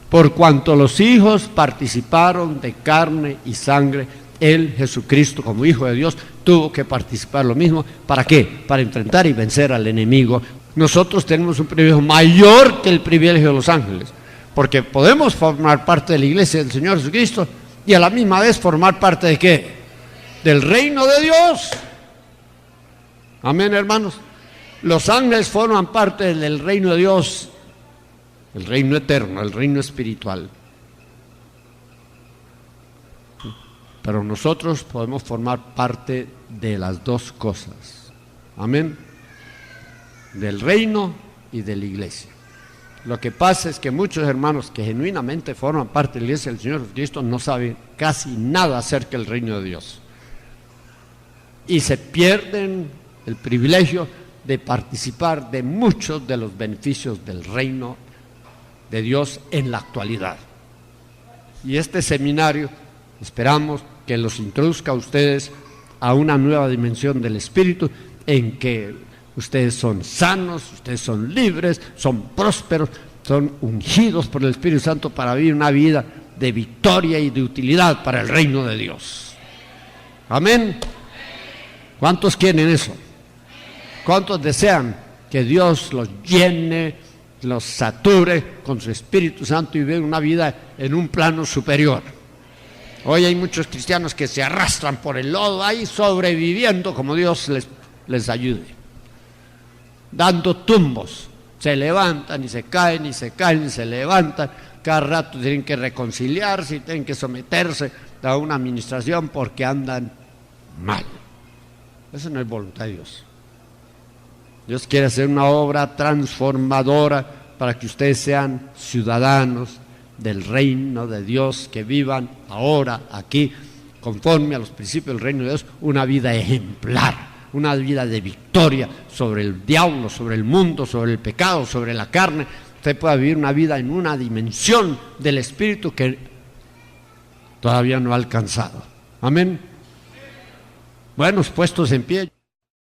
Por cuanto los hijos participaron de carne y sangre, Él, Jesucristo, como Hijo de Dios, tuvo que participar lo mismo. ¿Para qué? Para enfrentar y vencer al enemigo. Nosotros tenemos un privilegio mayor que el privilegio de los ángeles, porque podemos formar parte de la iglesia del Señor Jesucristo y a la misma vez formar parte ¿de qué? Del reino de Dios. Amén, hermanos. Los ángeles forman parte del reino de Dios, el reino eterno, el reino espiritual. Pero nosotros podemos formar parte de las dos cosas. Amén. Del reino y de la iglesia. Lo que pasa es que muchos hermanos que genuinamente forman parte de la iglesia del Señor Jesucristo no saben casi nada acerca del reino de Dios. Y se pierden el privilegio de participar de muchos de los beneficios del reino de Dios en la actualidad. Y este seminario esperamos que los introduzca a ustedes a una nueva dimensión del Espíritu, en que ustedes son sanos, ustedes son libres, son prósperos, son ungidos por el Espíritu Santo para vivir una vida de victoria y de utilidad para el reino de Dios. Amén. ¿Cuántos quieren eso? ¿Cuántos desean que Dios los llene, los sature con su Espíritu Santo y vivan una vida en un plano superior? Hoy hay muchos cristianos que se arrastran por el lodo ahí sobreviviendo como Dios les ayude, dando tumbos, se levantan y se caen y se caen y se levantan, cada rato tienen que reconciliarse y tienen que someterse a una administración porque andan mal. Eso no es voluntad de Dios. Dios quiere hacer una obra transformadora para que ustedes sean ciudadanos del reino de Dios, que vivan ahora aquí conforme a los principios del reino de Dios, una vida ejemplar, una vida de victoria sobre el diablo, sobre el mundo, sobre el pecado, sobre la carne. Usted pueda vivir una vida en una dimensión del Espíritu que todavía no ha alcanzado. Amén. Buenos, puestos en pie.